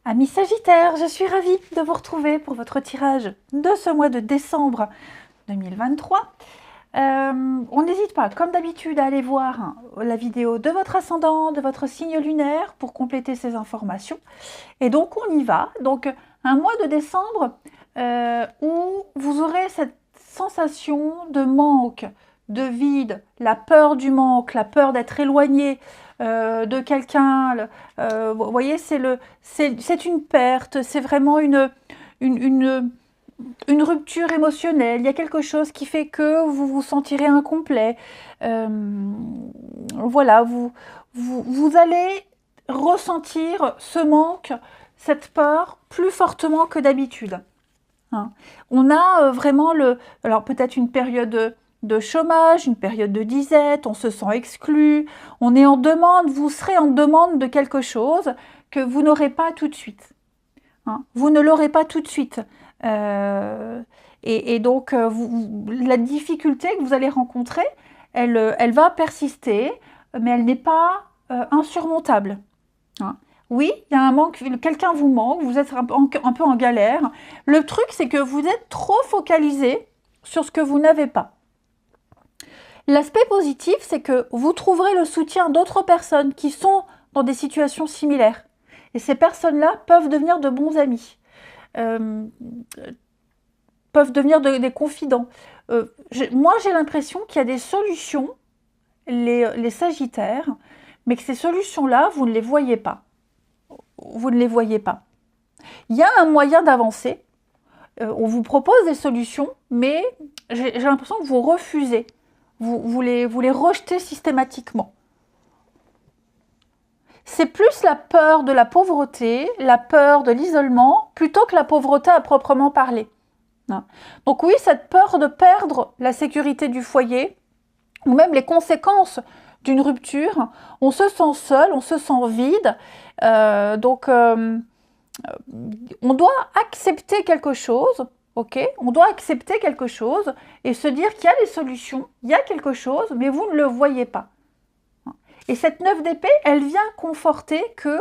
Amis Sagittaires, je suis ravie de vous retrouver pour votre tirage de ce mois de décembre 2023. On n'hésite pas, comme d'habitude, à aller voir la vidéo de votre ascendant, de votre signe lunaire pour compléter ces informations. Et donc, on y va. Donc, un mois de décembre où vous aurez cette sensation de manque, de vide, la peur du manque, la peur d'être éloigné de quelqu'un. Vous voyez, c'est une perte, c'est vraiment une rupture émotionnelle. Il y a quelque chose qui fait que vous vous sentirez incomplet. Voilà, vous allez ressentir ce manque, cette peur plus fortement que d'habitude. Hein. On a vraiment alors peut-être une période de chômage, une période de disette, on se sent exclu, on est en demande, vous serez en demande de quelque chose que vous n'aurez pas tout de suite. Hein. Vous ne l'aurez pas tout de suite. Et donc, la difficulté que vous allez rencontrer, elle va persister, mais elle n'est pas insurmontable. Hein. Oui, il y a un manque, quelqu'un vous manque, vous êtes un peu en galère. Le truc, c'est que vous êtes trop focalisé sur ce que vous n'avez pas. L'aspect positif, c'est que vous trouverez le soutien d'autres personnes qui sont dans des situations similaires. Et ces personnes-là peuvent devenir de bons amis, peuvent devenir des confidents. Moi, j'ai l'impression qu'il y a des solutions, les Sagittaires, mais que ces solutions-là, vous ne les voyez pas. Vous ne les voyez pas. Il y a un moyen d'avancer. On vous propose des solutions, mais j'ai l'impression que vous refusez. Vous les rejetez systématiquement. C'est plus la peur de la pauvreté, la peur de l'isolement, plutôt que la pauvreté à proprement parler. Donc oui, cette peur de perdre la sécurité du foyer, ou même les conséquences d'une rupture, on se sent seul, on se sent vide. Donc, on doit accepter quelque chose, ok? On doit accepter quelque chose et se dire qu'il y a des solutions, il y a quelque chose, mais vous ne le voyez pas. Et cette 9 d'épée, elle vient conforter que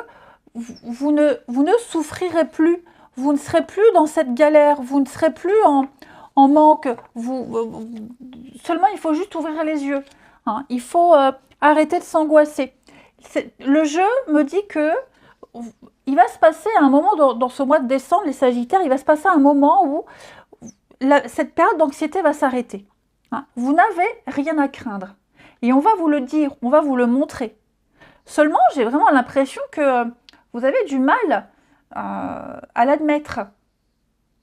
vous ne souffrirez plus, vous ne serez plus dans cette galère, vous ne serez plus en manque. Seulement, il faut juste ouvrir les yeux. Hein. Il faut arrêter de s'angoisser. Le jeu me dit que il va se passer un moment dans ce mois de décembre, les Sagittaires, il va se passer un moment où cette période d'anxiété va s'arrêter. Hein. Vous n'avez rien à craindre. Et on va vous le dire, on va vous le montrer. Seulement, j'ai vraiment l'impression que vous avez du mal à l'admettre.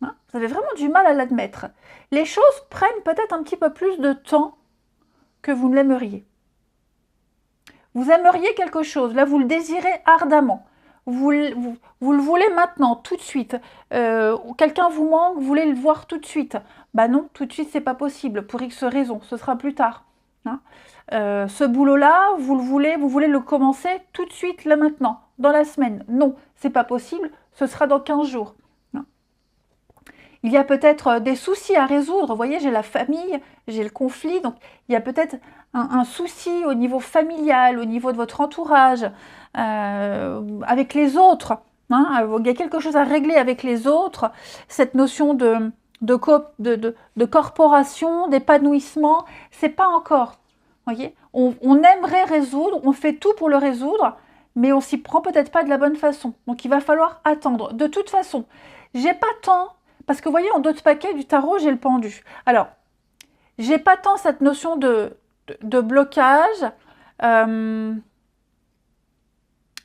Hein. Vous avez vraiment du mal à l'admettre. Les choses prennent peut-être un petit peu plus de temps que vous ne l'aimeriez. Vous aimeriez quelque chose, là vous le désirez ardemment. Vous le voulez maintenant, tout de suite. Quelqu'un vous manque, vous voulez le voir tout de suite. Bah non, tout de suite, c'est pas possible, pour X raisons, ce sera plus tard. Hein. Ce boulot-là, vous voulez le commencer tout de suite, là maintenant, dans la semaine. Non, c'est pas possible, ce sera dans 15 jours. Hein. Il y a peut-être des soucis à résoudre. Vous voyez, j'ai la famille, j'ai le conflit, donc il y a peut-être un souci au niveau familial, au niveau de votre entourage, avec les autres. Hein, il y a quelque chose à régler avec les autres. Cette notion de corporation, d'épanouissement, c'est pas encore. Voyez, on aimerait résoudre, on fait tout pour le résoudre, mais on s'y prend peut-être pas de la bonne façon. Donc il va falloir attendre. De toute façon, j'ai pas tant, parce que vous voyez, en dos de paquet du tarot, j'ai le pendu. Alors, j'ai pas tant cette notion de blocage,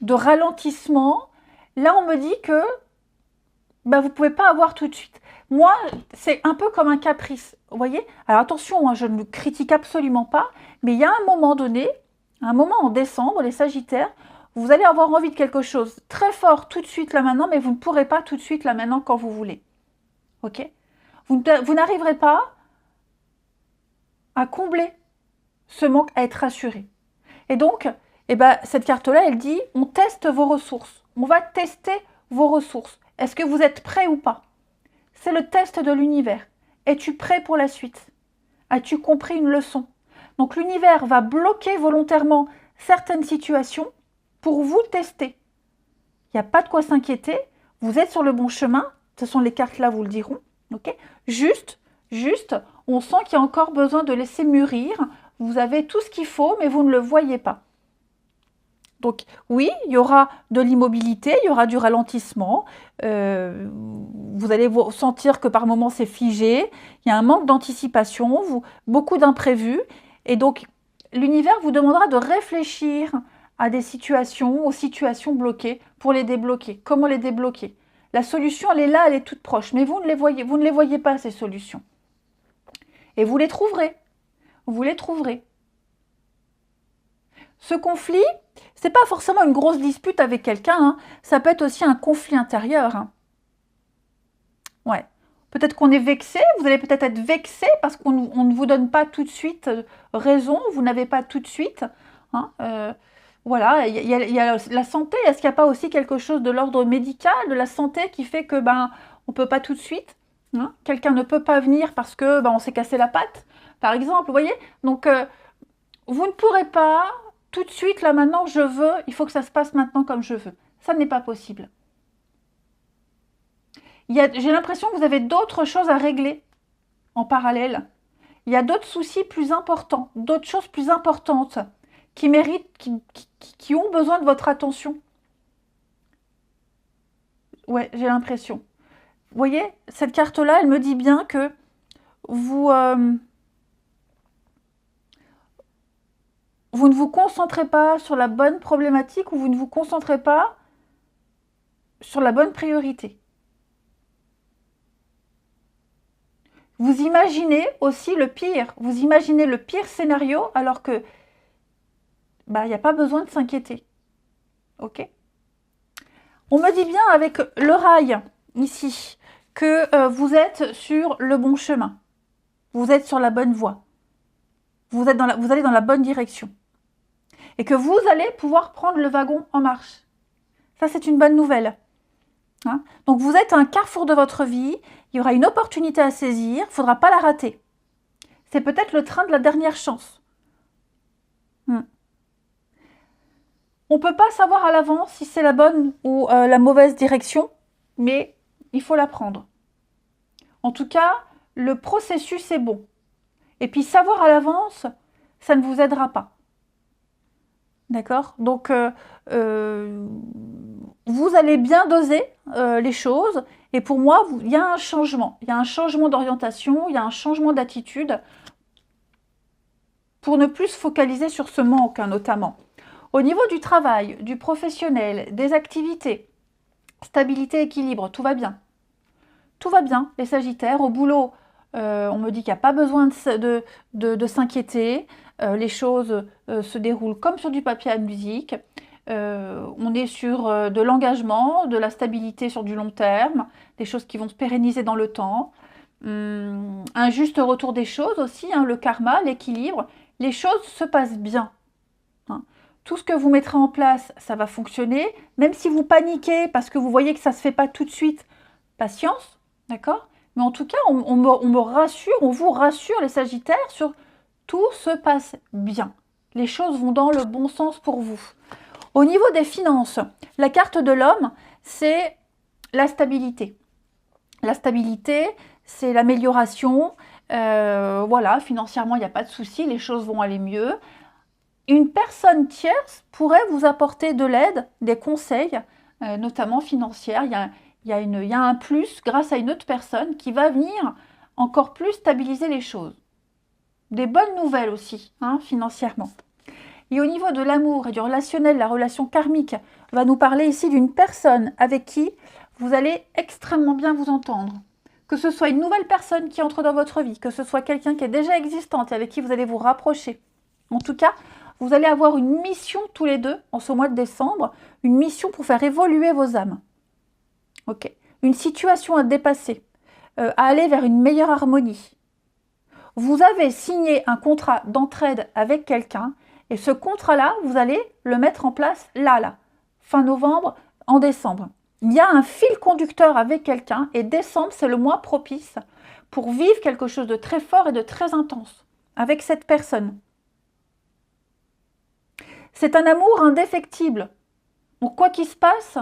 de ralentissement. Là, on me dit que vous ne pouvez pas avoir tout de suite. Moi, c'est un peu comme un caprice, vous voyez. Alors attention, hein, je ne le critique absolument pas, mais il y a un moment donné, un moment en décembre, les Sagittaires, vous allez avoir envie de quelque chose très fort tout de suite là maintenant, mais vous ne pourrez pas tout de suite là maintenant quand vous voulez. Ok? Vous n'arriverez pas à combler ce manque, à être rassuré. Et donc, cette carte-là, elle dit, on teste vos ressources. On va tester vos ressources. Est-ce que vous êtes prêt ou pas? C'est le test de l'univers. Es-tu prêt pour la suite? As-tu compris une leçon? Donc l'univers va bloquer volontairement certaines situations pour vous tester. Il n'y a pas de quoi s'inquiéter. Vous êtes sur le bon chemin. Ce sont les cartes là, vous le diront. Ok. Juste, on sent qu'il y a encore besoin de laisser mûrir. Vous avez tout ce qu'il faut, mais vous ne le voyez pas. Donc oui, il y aura de l'immobilité, il y aura du ralentissement. Vous allez sentir que par moments c'est figé. Il y a un manque d'anticipation, beaucoup d'imprévus. Et donc l'univers vous demandera de réfléchir à des situations, aux situations bloquées pour les débloquer. Comment les débloquer? La solution, elle est là, elle est toute proche. Mais vous ne les voyez pas, ces solutions. Et vous les trouverez. Vous les trouverez. Ce conflit, c'est pas forcément une grosse dispute avec quelqu'un, hein. Ça peut être aussi un conflit intérieur. Hein. Ouais. Peut-être qu'on est vexé, vous allez peut-être être vexé parce qu'on ne vous donne pas tout de suite raison, vous n'avez pas tout de suite. Hein, voilà, il y a la santé. Est-ce qu'il n'y a pas aussi quelque chose de l'ordre médical, de la santé qui fait que on ne peut pas tout de suite, hein. Quelqu'un ne peut pas venir parce que on s'est cassé la patte, par exemple, vous voyez. Donc, vous ne pourrez pas tout de suite, là maintenant, je veux, il faut que ça se passe maintenant comme je veux. Ça n'est pas possible. J'ai l'impression que vous avez d'autres choses à régler en parallèle. Il y a d'autres soucis plus importants, d'autres choses plus importantes qui méritent, qui ont besoin de votre attention. Ouais, j'ai l'impression. Vous voyez, cette carte-là, elle me dit bien que vous ne vous concentrez pas sur la bonne problématique ou vous ne vous concentrez pas sur la bonne priorité. Vous imaginez aussi le pire. Vous imaginez le pire scénario alors que il n'y a pas besoin de s'inquiéter. Ok? On me dit bien avec le rail ici que vous êtes sur le bon chemin. Vous êtes sur la bonne voie. Vous allez dans la bonne direction. Et que vous allez pouvoir prendre le wagon en marche. Ça, c'est une bonne nouvelle. Hein? Donc, vous êtes à un carrefour de votre vie. Il y aura une opportunité à saisir. Il ne faudra pas la rater. C'est peut-être le train de la dernière chance. On ne peut pas savoir à l'avance si c'est la bonne ou la mauvaise direction, mais il faut la prendre. En tout cas, le processus est bon. Et puis, savoir à l'avance, ça ne vous aidera pas. D'accord? Donc, vous allez bien doser les choses. Et pour moi, il y a un changement. Il y a un changement d'orientation, il y a un changement d'attitude pour ne plus se focaliser sur ce manque, hein, notamment. Au niveau du travail, du professionnel, des activités, stabilité, équilibre, tout va bien. Tout va bien, les Sagittaires. Au boulot, on me dit qu'il n'y a pas besoin de s'inquiéter. Les choses se déroulent comme sur du papier à musique. On est sur de l'engagement, de la stabilité sur du long terme, des choses qui vont se pérenniser dans le temps. Un juste retour des choses aussi, hein, le karma, l'équilibre. Les choses se passent bien. Hein. Tout ce que vous mettrez en place, ça va fonctionner. Même si vous paniquez parce que vous voyez que ça ne se fait pas tout de suite, patience, d'accord? Mais en tout cas, on me rassure, on vous rassure les Sagittaires sur tout se passe bien. Les choses vont dans le bon sens pour vous. Au niveau des finances, la carte de l'homme, c'est la stabilité. La stabilité, c'est l'amélioration. Voilà, financièrement, il n'y a pas de souci, les choses vont aller mieux. Une personne tierce pourrait vous apporter de l'aide, des conseils, notamment financiers. Il y a un plus grâce à une autre personne qui va venir encore plus stabiliser les choses. Des bonnes nouvelles aussi, hein, financièrement. Et au niveau de l'amour et du relationnel, la relation karmique va nous parler ici d'une personne avec qui vous allez extrêmement bien vous entendre. Que ce soit une nouvelle personne qui entre dans votre vie, que ce soit quelqu'un qui est déjà existante et avec qui vous allez vous rapprocher. En tout cas, vous allez avoir une mission tous les deux en ce mois de décembre, une mission pour faire évoluer vos âmes. Ok. Une situation à dépasser, à aller vers une meilleure harmonie. Vous avez signé un contrat d'entraide avec quelqu'un et ce contrat-là, vous allez le mettre en place là, fin novembre, en décembre. Il y a un fil conducteur avec quelqu'un et décembre, c'est le mois propice pour vivre quelque chose de très fort et de très intense avec cette personne. C'est un amour indéfectible. Donc quoi qu'il se passe,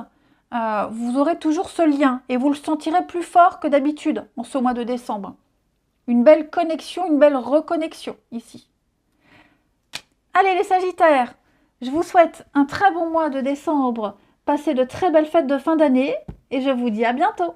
vous aurez toujours ce lien et vous le sentirez plus fort que d'habitude en ce mois de décembre. Une belle connexion, une belle reconnexion ici. Allez les Sagittaires, je vous souhaite un très bon mois de décembre. Passez de très belles fêtes de fin d'année et je vous dis à bientôt.